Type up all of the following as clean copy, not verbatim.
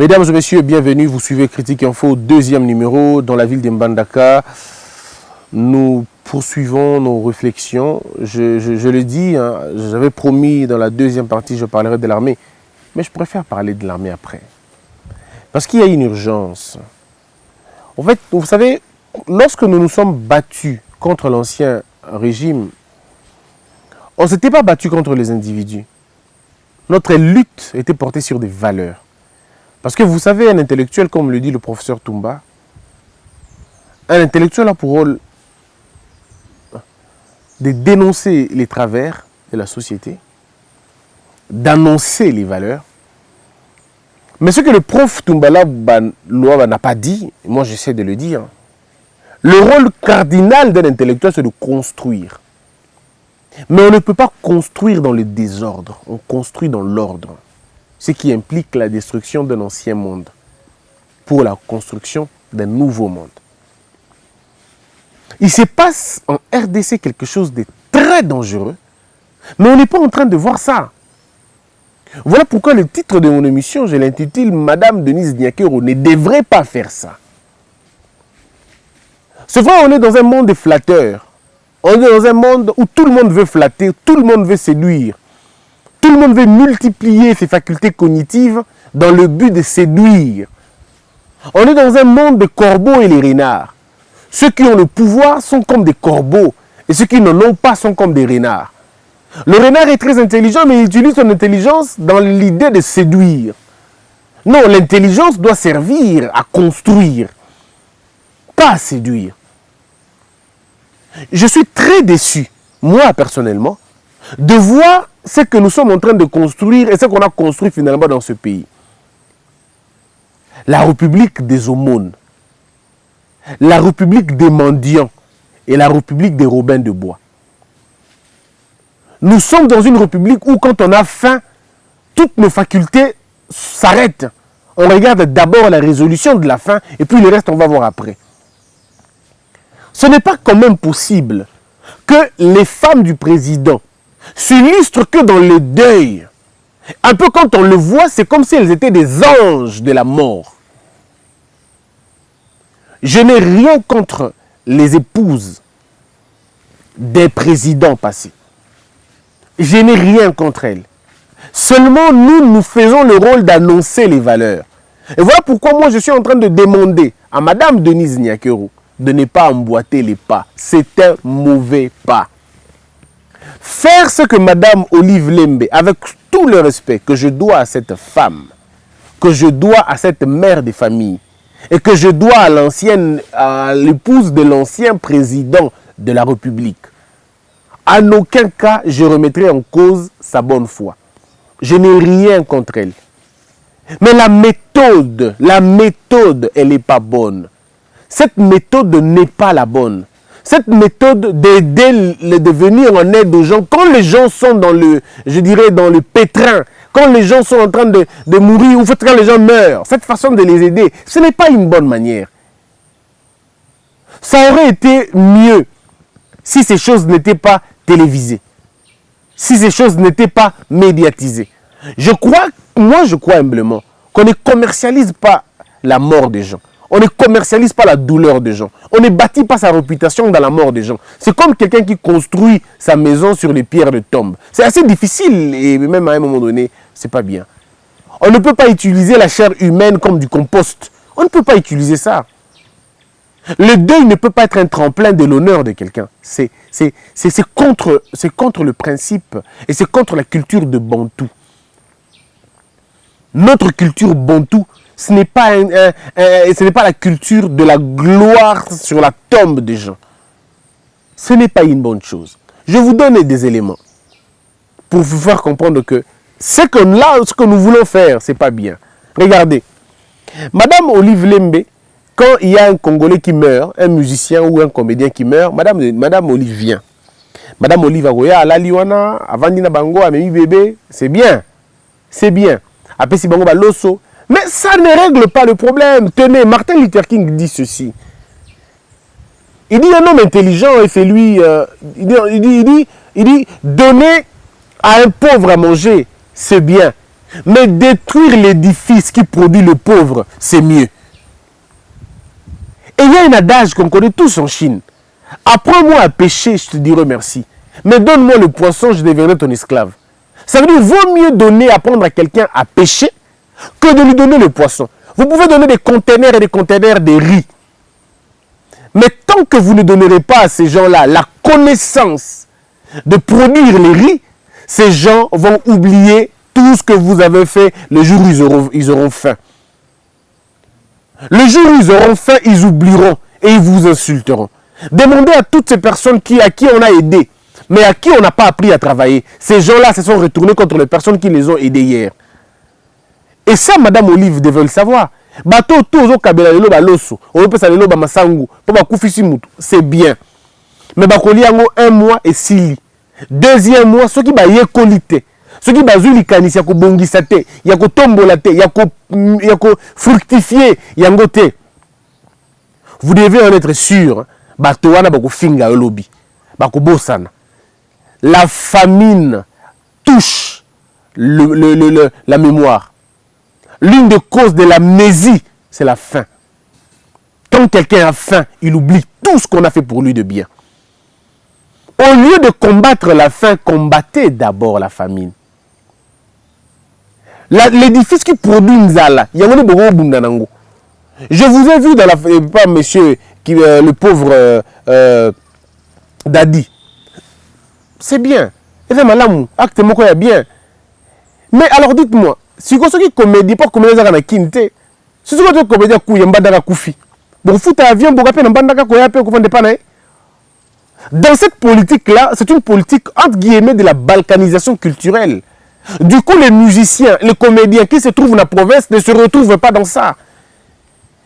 Mesdames et messieurs, bienvenue. Vous suivez Critique Info, deuxième numéro dans la ville de Mbandaka. Nous poursuivons nos réflexions. Je le dis, hein, j'avais promis dans la deuxième partie, je parlerai de l'armée. Mais je préfère parler de l'armée après. Parce qu'il y a une urgence. En fait, vous savez, lorsque nous nous sommes battus contre l'ancien régime, on ne s'était pas battu contre les individus. Notre lutte était portée sur des valeurs. Parce que vous savez, un intellectuel, comme le dit le professeur Toumba, un intellectuel a pour rôle de dénoncer les travers de la société, d'annoncer les valeurs. Mais ce que le prof Toumbala n'a pas dit, moi j'essaie de le dire, le rôle cardinal d'un intellectuel, c'est de construire. Mais on ne peut pas construire dans le désordre, on construit dans l'ordre. Ce qui implique la destruction d'un ancien monde pour la construction d'un nouveau monde. Il se passe en RDC quelque chose de très dangereux, mais on n'est pas en train de voir ça. Voilà pourquoi le titre de mon émission, je l'intitule « Madame Denise Nyakero ne devrait pas faire ça ». C'est vrai, on est dans un monde de flatteurs. On est dans un monde où tout le monde veut flatter, tout le monde veut séduire. Tout le monde veut multiplier ses facultés cognitives dans le but de séduire. On est dans un monde de corbeaux et les renards. Ceux qui ont le pouvoir sont comme des corbeaux et ceux qui n'en ont pas sont comme des renards. Le renard est très intelligent, mais il utilise son intelligence dans l'idée de séduire. Non, l'intelligence doit servir à construire, pas à séduire. Je suis très déçu, moi personnellement, de voir ce que nous sommes en train de construire et ce qu'on a construit finalement dans ce pays. La République des aumônes, la République des mendiants et la République des Robins de Bois. Nous sommes dans une République où quand on a faim, toutes nos facultés s'arrêtent. On regarde d'abord la résolution de la faim et puis le reste on va voir après. Ce n'est pas quand même possible que les femmes du président s'illustrent que dans le deuil. Un peu quand on le voit, c'est comme si elles étaient des anges de la mort. Je n'ai rien contre les épouses des présidents passés. Je n'ai rien contre elles. Seulement, nous faisons le rôle d'annoncer les valeurs. Et voilà pourquoi moi, je suis en train de demander à Madame Denise Nyakero de ne pas emboîter les pas. C'est un mauvais pas. Faire ce que Madame Olive Lembe, avec tout le respect que je dois à cette femme, que je dois à cette mère de famille, et que je dois à l'épouse de l'ancien président de la République, en aucun cas je remettrai en cause sa bonne foi. Je n'ai rien contre elle. Mais la méthode, elle n'est pas bonne. Cette méthode n'est pas la bonne. Cette méthode d'aider, de venir en aide aux gens, quand les gens sont dans le, je dirais, dans le pétrin, quand les gens sont en train de mourir, ou quand les gens meurent, cette façon de les aider, ce n'est pas une bonne manière. Ça aurait été mieux si ces choses n'étaient pas télévisées, si ces choses n'étaient pas médiatisées. Moi je crois humblement qu'on ne commercialise pas la mort des gens. On ne commercialise pas la douleur des gens. On ne bâtit pas sa réputation dans la mort des gens. C'est comme quelqu'un qui construit sa maison sur les pierres de tombe. C'est assez difficile et même à un moment donné, c'est pas bien. On ne peut pas utiliser la chair humaine comme du compost. On ne peut pas utiliser ça. Le deuil ne peut pas être un tremplin de l'honneur de quelqu'un. C'est contre le principe et c'est contre la culture de Bantou. Notre culture Bantou, ce n'est pas la culture de la gloire sur la tombe des gens. Ce n'est pas une bonne chose. Je vous donne des éléments pour vous faire comprendre que ce que nous voulons faire, ce n'est pas bien. Regardez, Madame Olive Lembe, quand il y a un Congolais qui meurt, un musicien ou un comédien qui meurt, Madame Olive vient. Madame Olive Agoya, la Liwana, Avandina Bango, Amemi Bébé, c'est bien. C'est bien. Après, si Bango Baloso. Mais ça ne règle pas le problème. Tenez, Martin Luther King dit ceci. Il dit un homme intelligent et fait lui. Il dit donner à un pauvre à manger, c'est bien. Mais détruire l'édifice qui produit le pauvre, c'est mieux. Et il y a un adage qu'on connaît tous en Chine. Apprends-moi à pêcher, je te dirai merci. Mais donne-moi le poisson, je deviendrai ton esclave. Ça veut dire qu'il vaut mieux apprendre à quelqu'un à pêcher que de lui donner le poisson. Vous pouvez donner des containers et des containers de riz. Mais tant que vous ne donnerez pas à ces gens-là la connaissance de produire les riz, ces gens vont oublier tout ce que vous avez fait le jour où ils auront faim. Le jour où ils auront faim, ils oublieront et ils vous insulteront. Demandez à toutes ces personnes à qui on a aidé, mais à qui on n'a pas appris à travailler. Ces gens-là se sont retournés contre les personnes qui les ont aidés hier. Et ça, Madame Olive devait le savoir. C'est bien. Mais un mois et sili. Deuxième mois, ceux qui ont qualité. Ceux qui ont likanisi, yako bongisate, yako tombolate, yako fructifier, yangote. Vous devez en être sûr. La famine touche la mémoire. L'une des causes de l'amnésie, c'est la faim. Quand quelqu'un a faim, il oublie tout ce qu'on a fait pour lui de bien. Au lieu de combattre la faim, combattez d'abord la famine. L'édifice qui produit Nzala, il y a un peu. Je vous ai vu dans pas monsieur, le pauvre Dadi. C'est bien. Et fait malamu, acte moko ya bien. Mais alors dites-moi, si vous avez comédie, pas comédie dans la quinte, si vous avez comédie à couille, mbandaka koufi. Bon, fout à avion, bon, rappel, mbandaka kouya, peu, qu'on pas naï. Dans cette politique-là, c'est une politique, entre guillemets, de la balkanisation culturelle. Du coup, les musiciens, les comédiens qui se trouvent dans la province ne se retrouvent pas dans ça.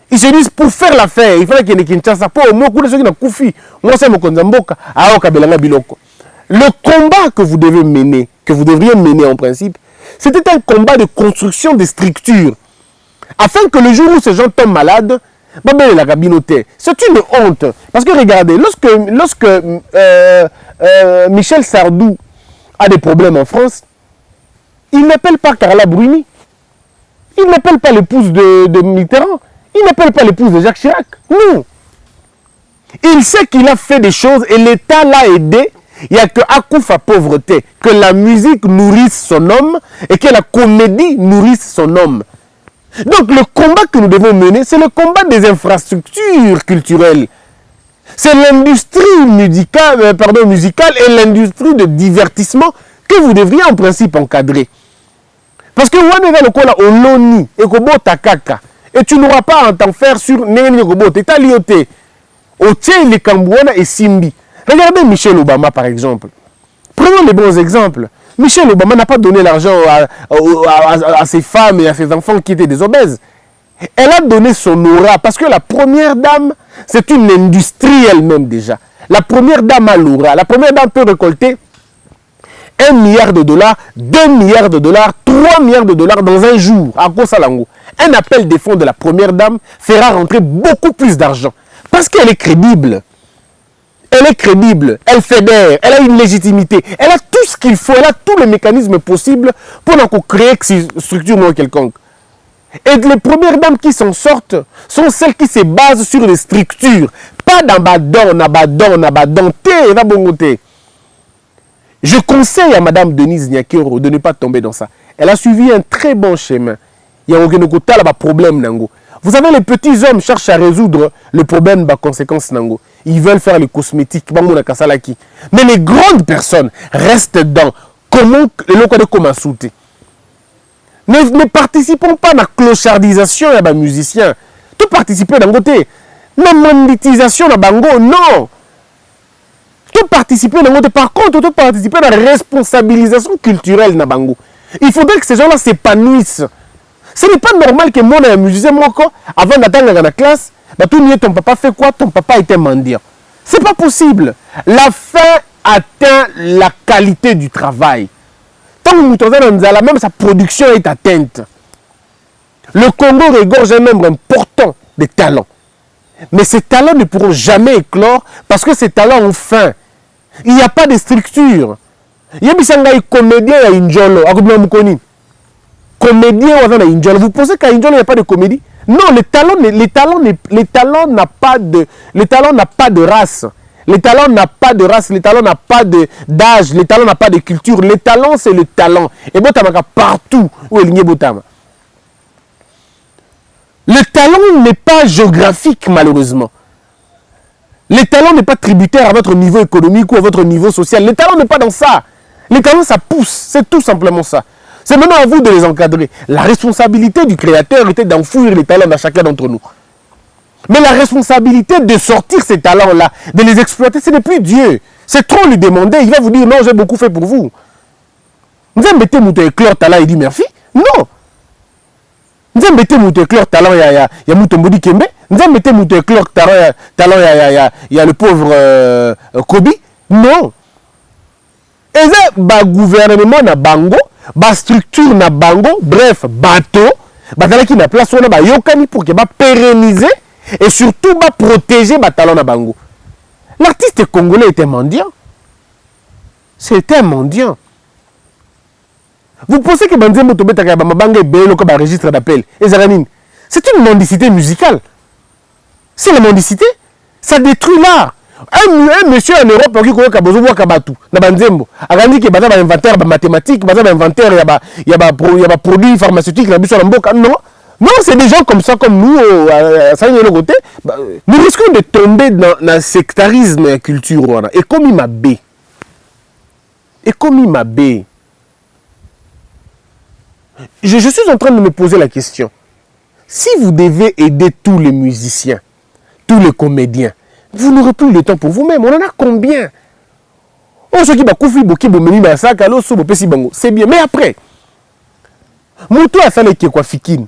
Ils se disent, pour faire l'affaire, il fallait qu'il y ait des Kinshasa. Pour moi, ceux qui n'ont koufi, moi, c'est mon konzamboka, aoka belanga biloko. Le combat que vous devez mener, que vous devriez mener en principe, c'était un combat de construction des structures. Afin que le jour où ces gens tombent malades, c'est une honte. Parce que regardez, lorsque Michel Sardou a des problèmes en France, il n'appelle pas Carla Bruni. Il n'appelle pas l'épouse de Mitterrand. Il n'appelle pas l'épouse de Jacques Chirac. Non. Il sait qu'il a fait des choses et l'État l'a aidé. Il n'y a que Akoufa pauvreté, que la musique nourrisse son homme et que la comédie nourrisse son homme. Donc le combat que nous devons mener, c'est le combat des infrastructures culturelles. C'est l'industrie musicale et l'industrie de divertissement que vous devriez en principe encadrer. Parce que on est dans le cas là, on l'oni et kobo takaka et tu n'auras pas à t'en faire sur n'engeni kobo t'es lioté au tien les Cambouana et Simbi. Regardez Michelle Obama par exemple. Prenons les bons exemples. Michelle Obama n'a pas donné l'argent à ses femmes et à ses enfants qui étaient des obèses. Elle a donné son aura parce que la première dame, c'est une industrie elle-même déjà. La première dame a l'aura. La première dame peut récolter 1 milliard de dollars, 2 milliards de dollars, 3 milliards de dollars dans un jour. À Kosalango. Un appel des fonds de la première dame fera rentrer beaucoup plus d'argent. Parce qu'elle est crédible. Elle est crédible, elle fédère, elle a une légitimité, elle a tout ce qu'il faut, elle a tous les mécanismes possibles pour créer une structure non quelconque. Et les premières dames qui s'en sortent sont celles qui se basent sur les structures, pas dans badon, Je conseille à Madame Denise Nyakero de ne pas tomber dans ça. Elle a suivi un très bon chemin. Il y a un problème. Vous savez, les petits hommes cherchent à résoudre le problème par conséquence. Ils veulent faire les cosmétiques. Mais les grandes personnes restent dans comment sauter. Ne participons pas à la clochardisation des musiciens. Tout participer d'un côté. La monétisation de bango, non. Tout participer d'un côté. Par contre, tout participer à la responsabilisation culturelle de bango. Il faudrait que ces gens-là s'épanouissent. Ce n'est pas normal que moi, un musicien, avant d'attendre dans la classe, ton papa fait quoi? Ton papa était mendiant. Ce n'est pas possible. La faim atteint la qualité du travail. Tant que même sa production est atteinte. Le Congo regorge un nombre important de talents. Mais ces talents ne pourront jamais éclore parce que ces talents ont faim. Il n'y a pas de structure. Il y a des comédiens, il y a une jolo. comédien ou dans Indien. Vous pensez qu'à Indien, il n'y a pas de comédie? Non, le talent n'a pas de race. Le talent n'a pas de race, le talent n'a pas d'âge, le talent n'a pas de culture. Le talent, c'est le talent. Et Botamaka partout où il y a Botama. Le talent n'est pas géographique, malheureusement. Le talent n'est pas tributaire à votre niveau économique ou à votre niveau social. Le talent n'est pas dans ça. Le talent, ça pousse. C'est tout simplement ça. C'est maintenant à vous de les encadrer. La responsabilité du créateur était d'enfouir les talents de chacun d'entre nous. Mais la responsabilité de sortir ces talents-là, de les exploiter, ce n'est plus Dieu. C'est trop lui demander. Il va vous dire, non, j'ai beaucoup fait pour vous. Vous avez mettez Mouto éclore talent et dit merci? Non. Vous avez mettez Mouto éclore talent, il y a Mouto Mbodi Kembe. Vous avez mettez Mouto éclore talent, il y a le pauvre Kobi. Non. Et ça, bah, gouvernement na bango, bah, structure na bango, bref, bateau, bah, qui na place, on a bah, yokani pour que bah, pérenniser. Et surtout, bah, protéger les talents de Bango. L'artiste congolais était mendiant. C'était un mendiant. Vous pensez que Banzembo Tobeta Kabamabanga est bello comme un registre d'appel? C'est une mendicité musicale. C'est la mendicité. Ça détruit l'art. Un monsieur en Europe qui connaît Kabozo Kabatu, na Banzembo, a dit que Baza inventaire mathématique, Baza inventaire, il y a produits pharmaceutiques, non. Non, c'est des gens comme ça, comme nous, côté. Nous risquons de tomber dans le sectarisme et la culture. Et comme il m'a bé. Je suis en train de me poser la question. Si vous devez aider tous les musiciens, tous les comédiens, vous n'aurez plus le temps pour vous-même. On en a combien? C'est bien. Mais après, Moutou a fallu qu'il y ait quoi Fikine.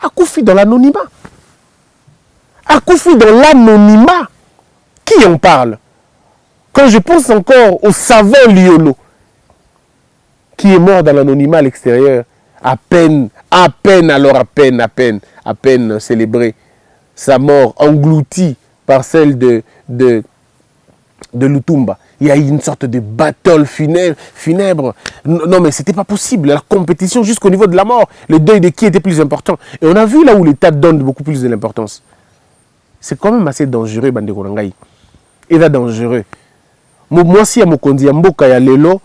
Akoufi dans l'anonymat. Akoufi dans l'anonymat. Qui en parle? Quand je pense encore au savant Liolo, qui est mort dans l'anonymat à l'extérieur, à peine célébré sa mort, engloutie par celle de Lutumba. Il y a eu une sorte de battle funèbre. Non, mais c'était pas possible. La compétition jusqu'au niveau de la mort. Le deuil de qui était plus important. Et on a vu là où l'État donne beaucoup plus de l'importance. C'est quand même assez dangereux, Bande Korangai. Et là, dangereux. Moi, si à Mokondi, à Mboka, ya lelo,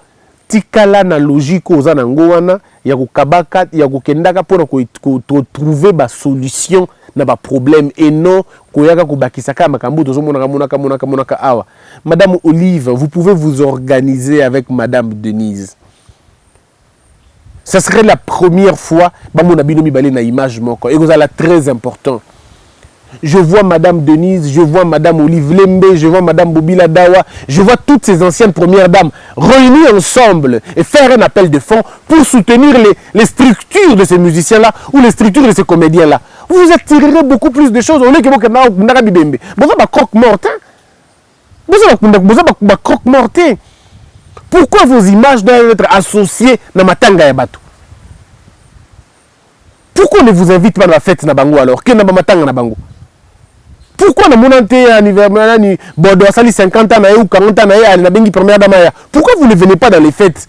tikala na logique aux anangoana, ya kabaka, ya kendaka pour trouver ba solution na ba problème et non koyaka kubakisaka makambu tozomonaka awa. Madame Olive, vous pouvez vous organiser avec Madame Denise. Ça serait la première fois ba mon abino mibale na image moko et vous allez très important. Je vois Madame Denise, je vois Madame Olive Lembe, je vois Madame Bobila Dawa, je vois toutes ces anciennes premières dames réunies ensemble et faire un appel de fonds pour soutenir les structures de ces musiciens-là ou les structures de ces comédiens-là. Vous attirerez beaucoup plus de choses au lieu que vous avez un croque-mortin. Vous avez un croque-mortin. Pourquoi vos images doivent être associées à Matanga Yabato? Pourquoi on ne vous invite pas à la fête na bango alors? Que na Matanga na bango? Pourquoi dans mon anniversaire, Bordeaux a sali 50 ans ou 40 ans, pourquoi vous ne venez pas dans les fêtes,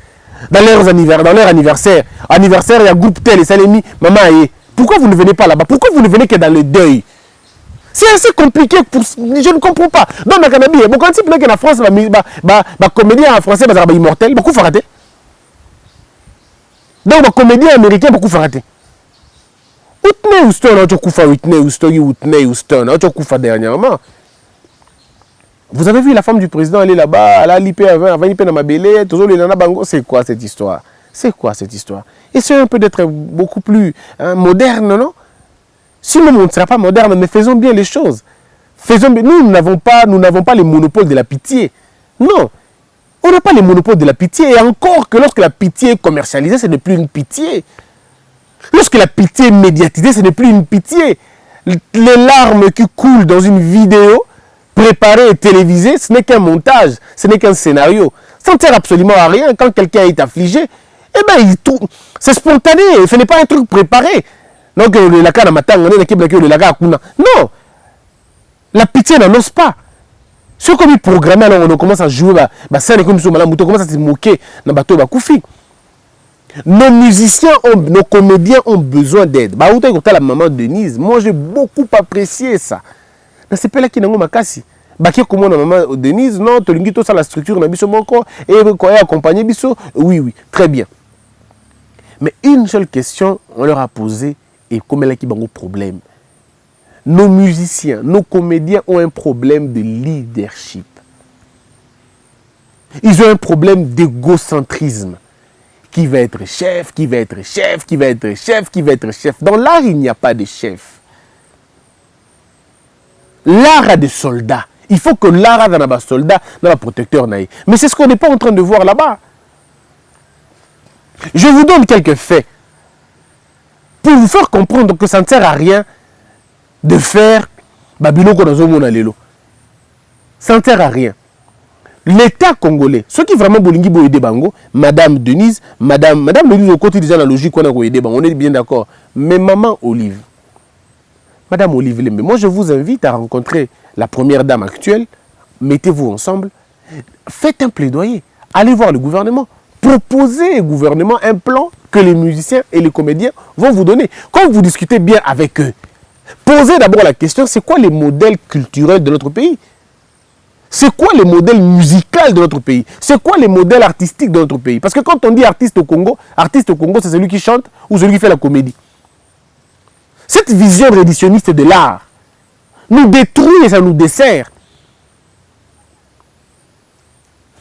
dans leur anniversaire? Anniversaire, il y a groupe tel, et Salemi, maman, pourquoi vous ne venez pas là-bas? Pourquoi vous ne venez que dans le deuil? C'est assez compliqué, je ne comprends pas. Donc, dans le Canada, quand tu dis que la France, les comédiens en français, ils sont immortels, beaucoup font rater. Donc, les comédiens américains, beaucoup font rater. Whitney Houston, dernièrement. Vous avez vu la femme du président, elle est là-bas, elle a lippé avant dans ma belée, toujours les nana bango. C'est quoi cette histoire? Essayons un peu d'être beaucoup plus moderne, non? Sinon, on ne sera pas moderne, mais faisons bien les choses. Nous n'avons pas les monopoles de la pitié. Non, on n'a pas les monopoles de la pitié. Et encore que lorsque la pitié est commercialisée, ce n'est plus une pitié. Lorsque la pitié est médiatisée, ce n'est plus une pitié. Les larmes qui coulent dans une vidéo préparée et télévisée, ce n'est qu'un montage, ce n'est qu'un scénario. Ça ne sert absolument à rien. Quand quelqu'un est affligé, eh ben, c'est spontané, ce n'est pas un truc préparé. Donc, non, la pitié n'annonce pas. C'est comme il programme, alors on commence à jouer, on commence à se moquer dans le bateau. Nos musiciens, nos comédiens ont besoin d'aide. Bah, où t'as la maman Denise, moi j'ai beaucoup apprécié ça. C'est pas là qui n'a pas makasi. Bah, qui est comme la maman Denise, non, tu as ça la structure, na biso moko, et quoi accompagner biso, oui, oui, très bien. Mais une seule question, on leur a posé, et comme elle a qui a un problème. Nos musiciens, nos comédiens ont un problème de leadership. Ils ont un problème d'égocentrisme. Qui va être chef, qui va être chef, qui va être chef, qui va être chef. Dans l'art, il n'y a pas de chef. L'art a des soldats. Il faut que l'art a des soldats, dans la protecteur. Mais c'est ce qu'on n'est pas en train de voir là-bas. Je vous donne quelques faits pour vous faire comprendre que ça ne sert à rien de faire Babylone Konazo. Ça ne sert à rien. L'État congolais, ceux qui vraiment bolingi bo aider bango, Madame Denise, Madame Denise au côté déjà la logique qu'on a aider bango, on est bien d'accord. Mais Maman Olive, Madame Olive Lembe, moi je vous invite à rencontrer la première dame actuelle, mettez-vous ensemble, faites un plaidoyer, allez voir le gouvernement, proposez au gouvernement un plan que les musiciens et les comédiens vont vous donner. Quand vous discutez bien avec eux, posez d'abord la question, c'est quoi les modèles culturels de notre pays? C'est quoi les modèles musicaux de notre pays? C'est quoi les modèles artistiques de notre pays? Parce que quand on dit artiste au Congo, c'est celui qui chante ou celui qui fait la comédie. Cette vision réditionniste de l'art nous détruit et ça nous dessert.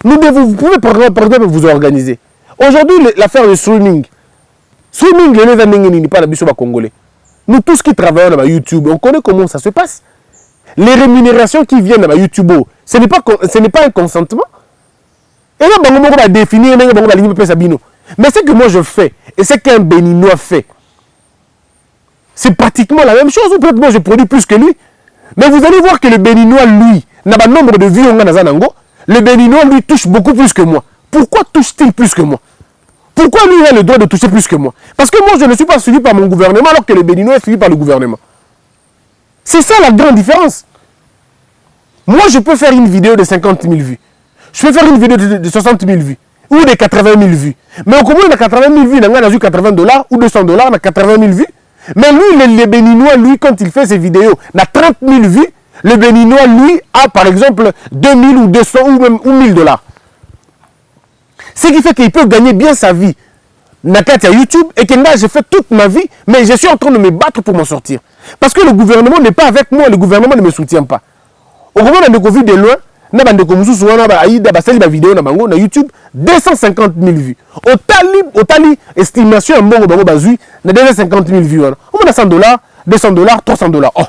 Vous pouvez par exemple vous organiser. Aujourd'hui, l'affaire de streaming. Streaming, les n'est pas la biso congolais. Nous tous qui travaillons dans YouTube, on connaît comment ça se passe. Les rémunérations qui viennent dans YouTube, ce n'est pas un consentement. Et là, on va définir, mais ce que moi je fais, et ce qu'un Béninois fait, c'est pratiquement la même chose, ou peut-être moi je produis plus que lui. Mais vous allez voir que le Béninois, lui, n'a pas de nombre de vues, le Béninois, lui, touche beaucoup plus que moi. Pourquoi touche-t-il plus que moi? Pourquoi lui a le droit de toucher plus que moi? Parce que moi, je ne suis pas suivi par mon gouvernement, alors que le Béninois est suivi par le gouvernement. C'est ça la grande différence. Moi, je peux faire une vidéo de 50 000 vues. Je peux faire une vidéo de 60 000 vues. Ou de 80 000 vues. Mais au Congo, il y a 80 000 vues. Il y a $80 ou $200, il y a 80 000 vues. Mais lui, le Béninois, lui, quand il fait ses vidéos, il a 30 000 vues. Le Béninois, lui, a par exemple 2000 ou 200 ou même $1000. Ce qui fait qu'il peut gagner bien sa vie. Nakati à YouTube et que là, j'ai fait toute ma vie, mais je suis en train de me battre pour m'en sortir. Parce que le gouvernement n'est pas avec moi, le gouvernement ne me soutient pas. Au moment où on a vu de loin, on a vidéo na YouTube 250 000 vues. Au tali estimation en bon bazui, na 250 000 vues. On a $100, $200, $300. Oh.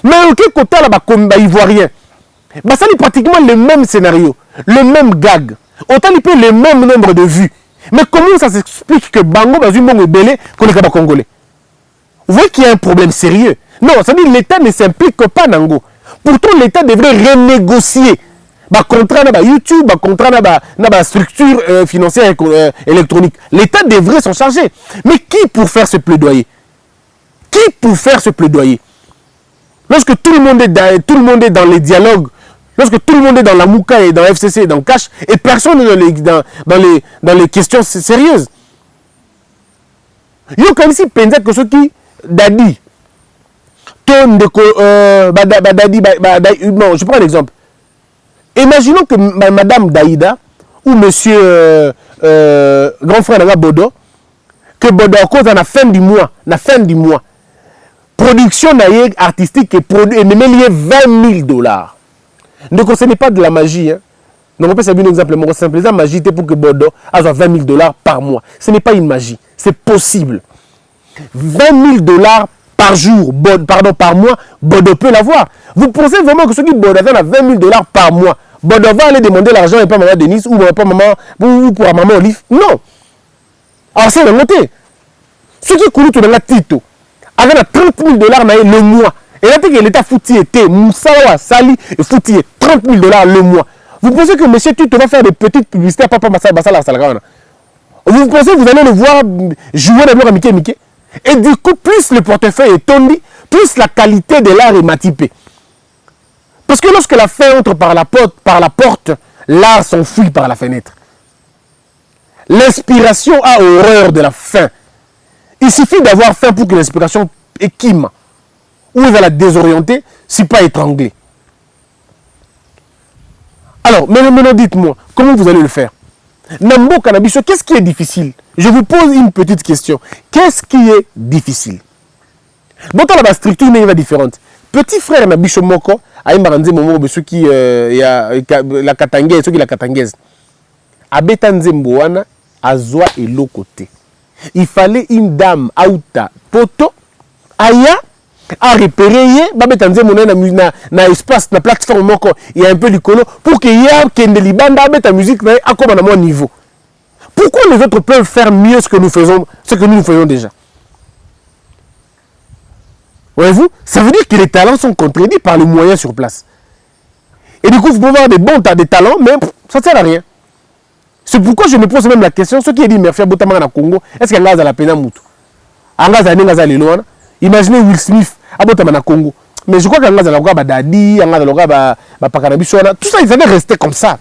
Mais au côté là comme ivoirien, ça est pratiquement le même scénario, le même gag. Autant il peut le même nombre de vues. Mais comment ça s'explique que Bango bazui bon belé qu'on est congolais? Vous voyez qu'il y a un problème sérieux. Non, ça dit l'État ne s'implique pas Nango. Pourtant, l'État devrait renégocier le contrat de YouTube, le contrat de la structure financière électronique. L'État devrait s'en charger. Mais qui pour faire ce plaidoyer? Qui pour faire ce plaidoyer? Lorsque tout le monde est dans les dialogues, lorsque tout le monde est dans la Mouka et dans la FCC et dans le Cash, et personne n'est dans les questions sérieuses. Il y a comme si pensait que ce qui Dadi, je prends un exemple. Imaginons que Madame Daïda ou Monsieur grand frère Bodo, que Bodo à cause de la fin du mois, production artistique et met $20 000. Donc ce n'est pas de la magie. Hein. Donc on peut savoir un exemple simple. La magie pour que Bodo a $20 000 par mois. Ce n'est pas une magie. C'est possible. $20 000 par jour, par mois, Bodo peut l'avoir. Vous pensez vraiment que ceux qui Bodo a $20 000 par mois, Bodo va aller demander l'argent et pas Maman Denise ou pas Maman ou pour Maman Olive? Non. Alors c'est le côté. Ceux qui coulent tout dans la Tito, avec $30 000 le mois, et là que l'État foutu était, Moussawa, Sali, et foutu $30 000 le mois. Vous pensez que monsieur Tito va faire des petites publicités à Papa Bassala Salagana? Vous pensez que vous allez le voir jouer d'abord à Mickey? Et du coup, plus le portefeuille est tombé, plus la qualité de l'art est matipée. Parce que lorsque la fin entre par la porte, l'art s'enfuit par la fenêtre. L'inspiration a horreur de la faim. Il suffit d'avoir faim pour que l'inspiration équime. Ou elle va la désorienter, si pas étrangler. Alors, maintenant dites-moi, comment vous allez le faire? Nambo Canabiso, qu'est-ce qui est difficile? Je vous pose une petite question. Qu'est-ce qui est difficile? Bon, dans la structure n'est pas différente. Petit frère Nabiso Moko, a une baranze momo, ceux qui la katangaise, ceux qui la katangaise. Abetanze Mbouana, Azoa et l'autre côté. Il fallait une dame auta poto, aya, à repérer, babetanze mon na espace, na plateforme moko, il y a un peu du colo, pour qu'il y ait un de libanda, abeta musique, à comme à mon niveau. Pourquoi les autres peuvent faire mieux ce que nous faisons déjà? Voyez-vous, ça veut dire que les talents sont contredits par les moyens sur place. Et du coup, vous pouvez avoir des bons tas de talents, mais ça ne sert à rien. C'est pourquoi je me pose même la question, ceux qui disent merci à Botamana Congo, est-ce qu'il y a la peine à Moutou? Imaginez Will Smith à Botamana Congo. Mais je crois qu'il y a la Dadi, tout ça, ils allaient rester comme ça.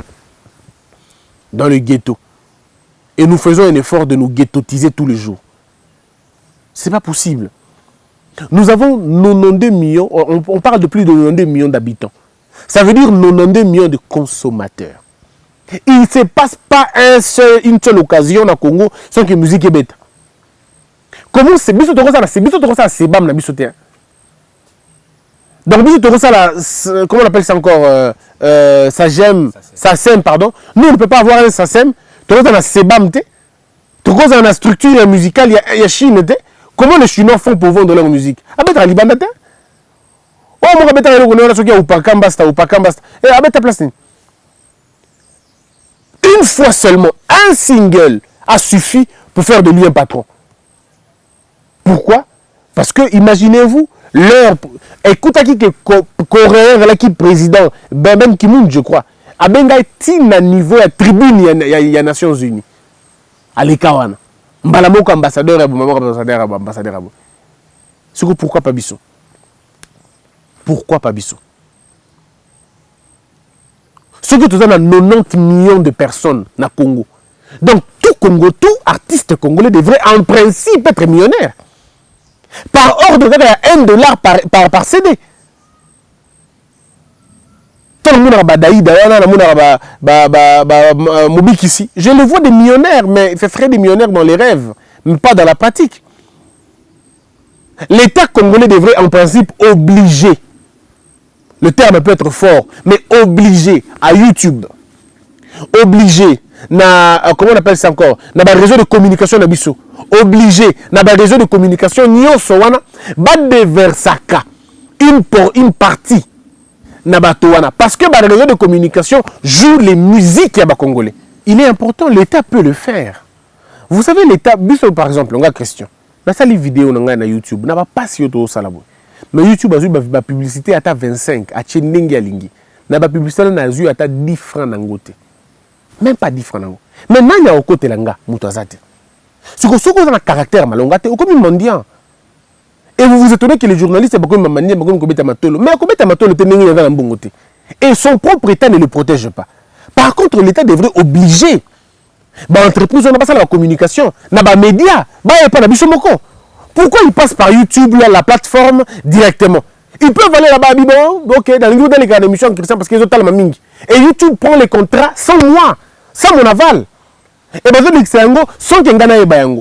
Dans le ghetto. Et nous faisons un effort de nous ghettotiser tous les jours. Ce n'est pas possible. Nous avons 92 millions, on parle de plus de 92 millions d'habitants. Ça veut dire 92 millions de consommateurs. Il ne se passe pas une seule occasion au Congo sans que la musique est bête. Comment c'est biso ça c'est bam na biso te. Donc biso comment on appelle ça encore SACEM pardon. Nous on ne peut pas avoir un SACEM, torosa na sebam te. Torosa na structure musicale il y a Chine te. Comment les Chinois font pour vendre leur musique? Abeta libanda te. Oh mon abeta le connaît ce qui est upakambasta. Et abeta place ni. Une fois seulement, un single a suffi pour faire de lui un patron. Pourquoi? Parce que, imaginez-vous, écoutez qui est coréen, qui est président, Ben Ki-moon, je crois, a benga est à niveau à tribune, il y a Nations Unies. À l'Ekawana. Mbalamoko ambassadeur, ambassadeur. C'est pourquoi pas Bissot? Pourquoi pas Bissot? Ce que tu as 90 millions de personnes na Congo. Donc tout Congo, tout artiste congolais devrait en principe être millionnaire. Par ordre, il y a $1 par CD. Je le vois des millionnaires, mais il ferait des millionnaires dans les rêves, mais pas dans la pratique. L'État congolais devrait en principe obliger. Le terme peut être fort, mais obligé à YouTube, obligé, comment on appelle ça encore, na ba réseau de communication na biso, obligé, na ba réseau de communication nyonso wana, ba deversaka une partie na ba towana, parce que ba réseau de communication joue les musiques ya ba congolais. Il est important, l'État peut le faire. Vous savez l'État, biso par exemple, on a question, na sali vidéo na YouTube, na ba passe yoto salabo. Mais YouTube a eu la publicité à 25, à Tchendingi à Lingi. La publicité a eu à 10 francs n'angote. Même pas 10 francs n'angote. Mais il y a un côté langa, moutazate. Ce que vous avez un caractère malongate, ou comme un mendiant. Et vous vous étonnez que les journalistes, sont comme un comme Kobeta Matolo. Mais Kobeta Matolo, et son propre État ne le protège pas. Par contre, l'État devrait obliger. L'entreprise, on n'a pas ça la communication. N'a pas média. Il n'y a pas de moko. Pourquoi ils passent par YouTube, là, la plateforme, directement? Ils peuvent aller là-bas, bon, ok, dans les cas d'émission, parce qu'ils ont tellement mingi. Et YouTube prend les contrats sans moi, sans mon aval. Et bien, sans qu'il y ait un.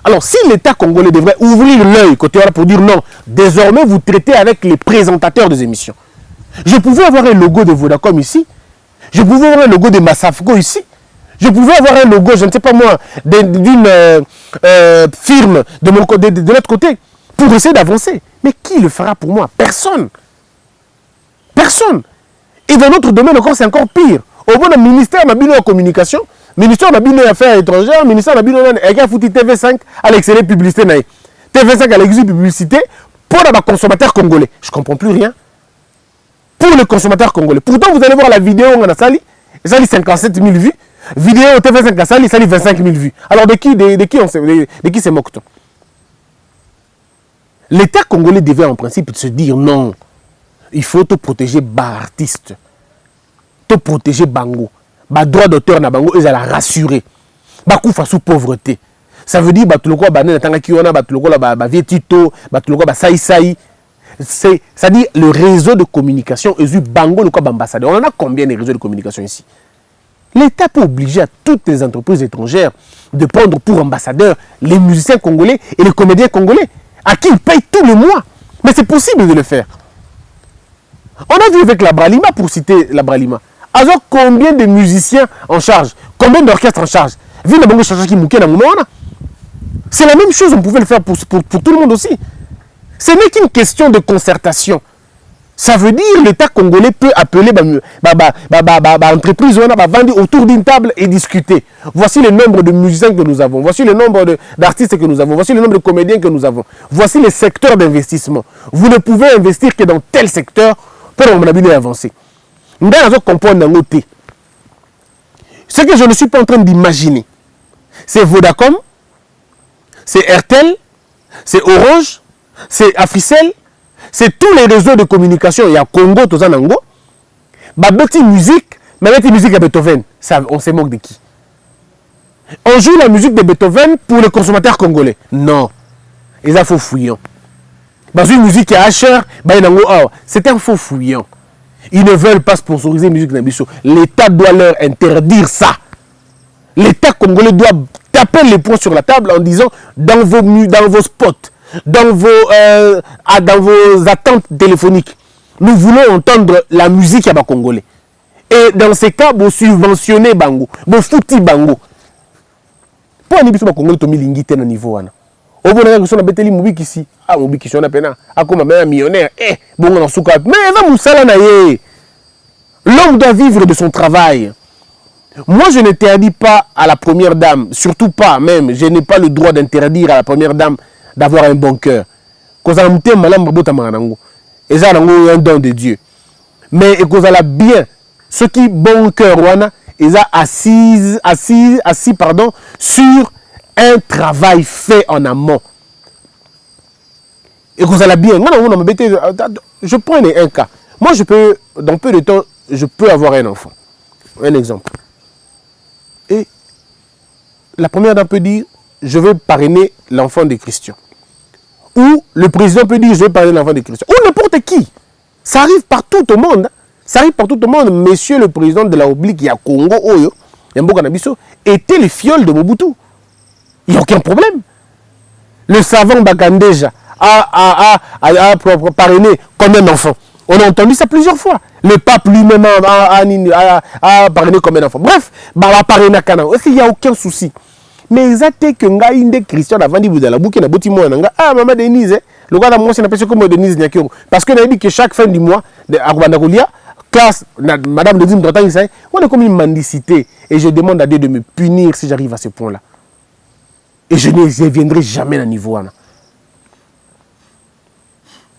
Alors, si l'État congolais devrait ouvrir l'œil côté pour dire non, désormais, vous traitez avec les présentateurs des émissions. Je pouvais avoir un logo de Vodacom ici. Je pouvais avoir un logo de Massafco ici. Je pouvais avoir un logo, je ne sais pas moi, d'une firme de l'autre côté, pour essayer d'avancer. Mais qui le fera pour moi? Personne. Personne. Et dans notre domaine encore, c'est encore pire. Au bon ministère de la communication, ministère de des Affaires étrangères, ministère de la TV5 à l'excellente publicité. TV5 à l'excellente publicité pour les consommateurs congolais. Je ne comprends plus rien. Pour les consommateurs congolais. Pourtant, vous allez voir la vidéo, on a sali 57 000 vues. Vidéo TV5 à Sali, ça 25 000 vues. Alors de qui se moque-t-on? L'État congolais devait en principe se dire non. Il faut te protéger artiste. Te protéger bango. Droit d'auteur na bango, ils allaient rassurer. bakufa sous pauvreté. Ça veut dire batuloko banane tanga kiona batuloko la ba vietito batuloko ba sai. C'est-à-dire le réseau de communication et bango le quoi ambassadeur. On en a combien de réseaux de communication ici? L'État peut obliger à toutes les entreprises étrangères de prendre pour ambassadeurs les musiciens congolais et les comédiens congolais à qui ils payent tous les mois. Mais c'est possible de le faire. On a vu avec la Bralima, pour citer la Bralima, alors combien de musiciens en charge, combien d'orchestres en charge. C'est la même chose, on pouvait le faire pour tout le monde aussi. Ce n'est qu'une question de concertation. Ça veut dire que l'État congolais peut appeler entreprise vendre autour d'une table et discuter. Voici le nombre de musiciens que nous avons. Voici le nombre d'artistes que nous avons. Voici le nombre de comédiens que nous avons. Voici les secteurs d'investissement. Vous ne pouvez investir que dans tel secteur pour avancer. Ce que je ne suis pas en train d'imaginer, c'est Vodacom, c'est Airtel, c'est Orange, c'est Africell, c'est tous les réseaux de communication. Il y a Congo, Tozanango. Babeti musique, mais la musique de Beethoven, ça, on se moque de qui? On joue la musique de Beethoven pour les consommateurs congolais. Non. Ils ont faux fouillant. Dans une musique qui est Asher, c'est un faux fouillant. Ils ne veulent pas sponsoriser la musique d'Ambition. L'État doit leur interdire ça. L'État congolais doit taper les poings sur la table en disant dans vos spots, dans vos attentes téléphoniques, nous voulons entendre la musique à Congolais. Et dans ces cas, vous subventionnez Bango, vous foutez Bango. Pour nous, les Congolais, nous avons un niveau. Au bout de la question, on a beteli Moubiki ici. Ah, Moubiki, on a pena. Ah, comme un millionnaire. Eh, bon, on a souka. Mais va Moussala. L'homme doit vivre de son travail. Moi, je n'interdis pas à la première dame, surtout pas même, je n'ai pas le droit d'interdire à la première dame d'avoir un bon cœur. Et ça, c'est un don de Dieu. Mais et cause la bien, ce qui bon cœur, ils ont assis sur un travail fait en amont. Et cause la bien, je prends un cas. Moi, je peux, dans peu de temps, je peux avoir un enfant. Un exemple. Et la première dame peut dire, je veux parrainer l'enfant de Christian. Ou le président peut dire, je veux parrainer l'enfant de Christian. Ou n'importe qui. Ça arrive partout au monde. Ça arrive partout au monde. Monsieur le président de la République, il y a Congo, Oyo, était le fiole de Mobutu. Il n'y a aucun problème. Le savant Bagandeja a parrainé combien d'enfants? On a entendu ça plusieurs fois. Le pape lui-même a parrainé combien d'enfants? Bref, il a parrainé à Canaan. Il n'y a aucun souci. Mais exactement que nga inde Christian a vendu dans la boucle na botimo nga maman Denise le gars moi c'est appelé comme Denise Nyakiro parce que n'a dit que chaque fin du mois à Rwanda classe madame de Dim Drotan ça on est comme une mendicité et je demande à Dieu de me punir si j'arrive à ce point-là. Et je ne viendrai jamais à niveau là.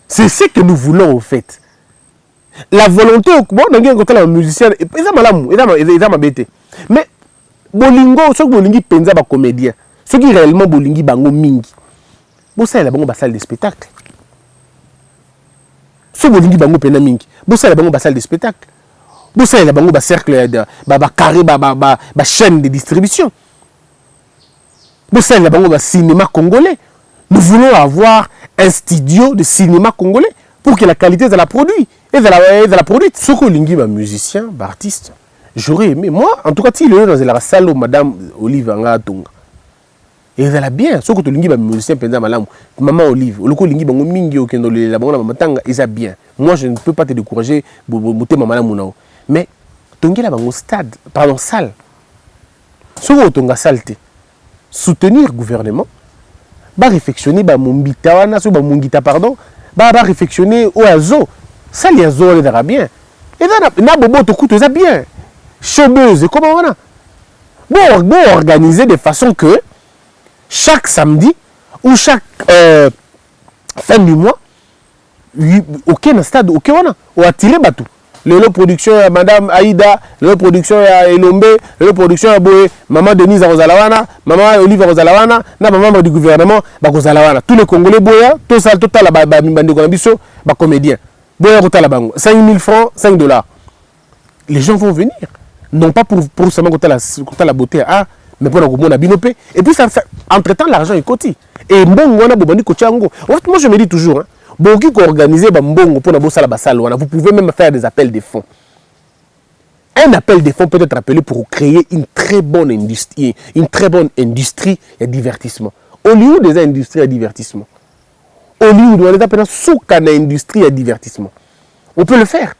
C'est ce que nous voulons au fait. La volonté bon on a côté la musicien et ça malamu et ça m'embêter. Mais bolingo ceux qui bolingi penza ba comédien ceux qui réellement bolingi bango mingi bo ça la bango ba salle de spectacle ceux bolingi bango pena mingi bo ça la bango ba salle de spectacle bo ça la bango ba cercle ba carré ba chaîne de distribution bo ça la bango ba cinéma congolais. Nous voulons avoir un studio de cinéma congolais pour que la qualité de la produit et de la produite ceux qui bolingi ba musicien ba artiste. J'aurais aimé, moi, en tout cas, si le dans la salle où Madame Olive a tonga. Et elle a bien, ce que tu lingi, musicien, maman Olive, le coup lingi, bango mingi, au kendo, la bango, matanga, ils a bien. Moi, je ne peux pas te décourager, bouter maman Mounao. Mais, tonga la bango stade, pardon, salle. Ce que tonga salte, soutenir le gouvernement, bah réflexionner, bah mombita, wana, so bah mongita, pardon, bah réflexionner au azo. Ça, les azo, elle a bien. Et là, na bobo, te coûte, ça bien. Chômeuse, comment on a bon organiser de façon que chaque samedi ou chaque fin du mois, aucun stade, aucun on a, ou attirer bateau. Le production à Madame Aïda, le production à Elombe, le production à Boé, Maman Denise à Rosalawana, Maman Olive à Rosalawana, na maman du gouvernement, bah Rosalawana. Tous les Congolais Boya, tout ça, total, bah comédien. Boya, total, 5 000 francs, 5 $. Les gens vont venir. Non pas pour seulement côté la beauté. Ah, mais pour on a binopé. Et puis, entre-temps, l'argent est coté. Et bon, on a bobani kochango. En fait, moi, je me dis toujours, hein, bon, qui organiser bon pour vous pouvez même faire des appels de fonds. Un appel de fonds peut être appelé pour créer une très bonne industrie et divertissement. Hollywood des industries et divertissement. Hollywood, on est appelé soukana industrie et divertissement. On peut le faire.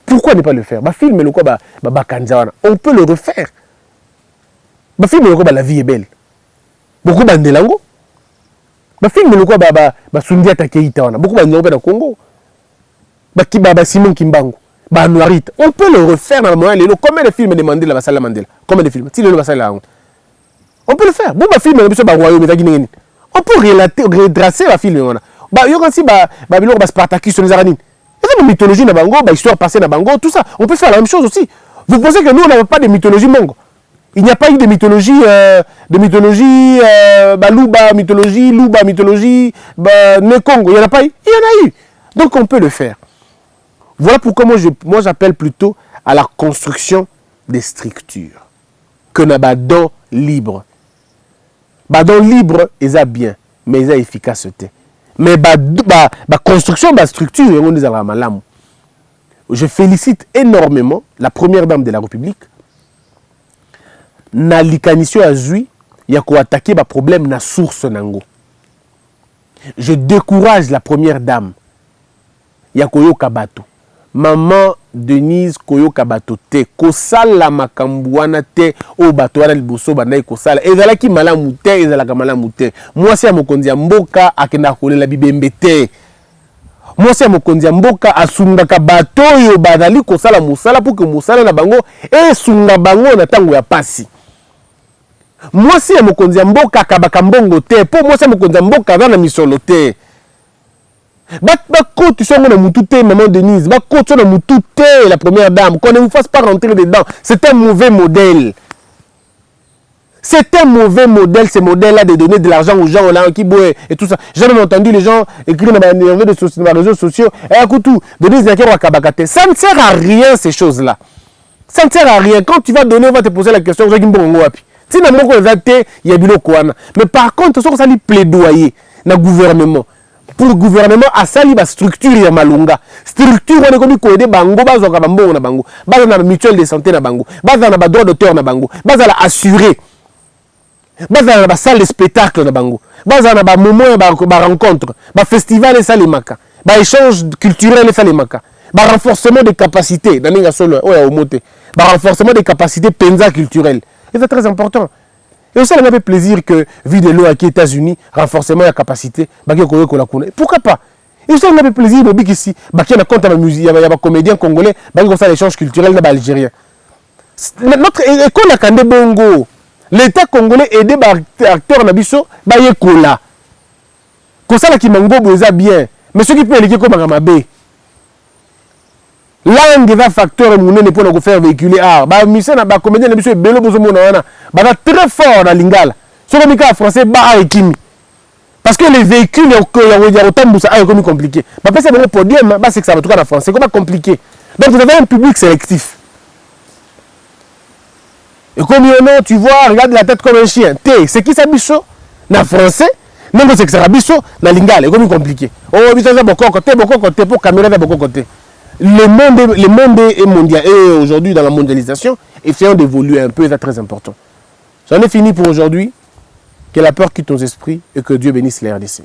Pourquoi ne pas le faire? Film le quoi on peut le refaire. Film le quoi la vie est belle. Beaucoup bandelango. Film le quoi Sundia Takeita wana. Beaucoup bandelango na Congo. Simon Kimbangu. Noirite. On peut le refaire dans le moment. Combien de films de Mandela basala Mandela? Combien de films? Si le basala on peut le faire. Bon film on peut retracer la film wana. Yo aussi biloko Spartacus les Aranines. C'est une mythologie na bango, histoire passée na bango, tout ça. On peut faire la même chose aussi. Vous pensez que nous on n'a pas de mythologie mongo? Il n'y a pas eu de mythologie Luba, mythologie Nekongo. Il n'y en a pas eu. Il y en a eu. Donc on peut le faire. Voilà pourquoi moi j'appelle plutôt à la construction des structures. Que na badon libre. Badon libre, ils a bien, mais ils a efficacité. Mais la construction de la structure, je félicite énormément la première dame de la République. Na likanisio azui, il y a attaquer le problème na source nango. Je décourage la première dame. Il y a koyo kabato. Maman Denise koyo kabato te. Kosala makambuana te. O bato wana liboso bandai kosala. Ezalaki malamu te, ezalaka malamu te. Moi si amokonzi ya mboka akenda kolela bibembe te. Moi si amokonzi ya mboka asungaka bato yo bazali kosala musala pour que musala na bango esunga bango na tango ya pasi. Moi si amokonzi ya mboka akabaka mbongo te. Po moi si amokonzi ya mboka aza na misolo te. Bako tu songo na mutu te, maman Denise. Bako tu na mutu te, la première dame. Qu'on ne vous fasse pas rentrer dedans. C'est un mauvais modèle. C'est un mauvais modèle, ce modèle-là, de donner de l'argent aux gens là, qui boivent et tout ça. J'ai même entendu les gens écrire dans les réseaux sociaux. Écoute, Denise Wakabakate. Ça ne sert à rien, ces choses-là. Ça ne sert à rien. Quand tu vas donner, on va te poser la question. Si na moko ezate, il y a biloko wana. Mais par contre, ça lui plaidoyer dans le gouvernement. Pour le gouvernement, à sali ba structure ya malunga. Structure wana komi ko aider bango bazo ka bambongo na bango. Baza na mutuelle de santé na bango. Baza na ba droit d'auteur na bango. Baza la assurer. Baza na ba salle de spectacle na bango. Baza na ba moment ba rencontre, ba festival et salimaka. Ba échange culturel et salimaka. Ba renforcement des capacités dans ninga solo oya omote. Ba renforcement des capacités penza culturelles. Et c'est très important. Et aussi, on a fait plaisir que, vu de l'eau qui est États-Unis, renforcement de la capacité, pourquoi pas? Et aussi, on a fait plaisir de dire qu'ici, il y a des comédiens congolais, il y a l'échange culturel dans l'Algérien. Notre école a Kande Bongo. L'État congolais aide les acteurs Nabiso, il y a Kola. Comme ça, qui mango, c'est bien. Mais ceux qui peuvent aller comme Ramabé. Langue va facteur ne pour nous faire véhiculer mission na ba comédien na biso belo bozo mona wana ba très fort dans lingala so comme ka français ba ekimi parce que les véhicules ya otambusa comme compliqué ba pesa le podium ba c'est que ça va tout en français comment compliqué donc vous avez un public sélectif et comme non tu vois regarde la tête comme un chien c'est qui ça biso na français non c'est que ça biso na lingala comme compliqué oh biso za boko côté pour caméra za boko côté. Le monde est mondial et aujourd'hui dans la mondialisation, essayons d'évoluer un peu, c'est très important. J'en ai fini pour aujourd'hui. Que la peur quitte nos esprits et que Dieu bénisse les RDC.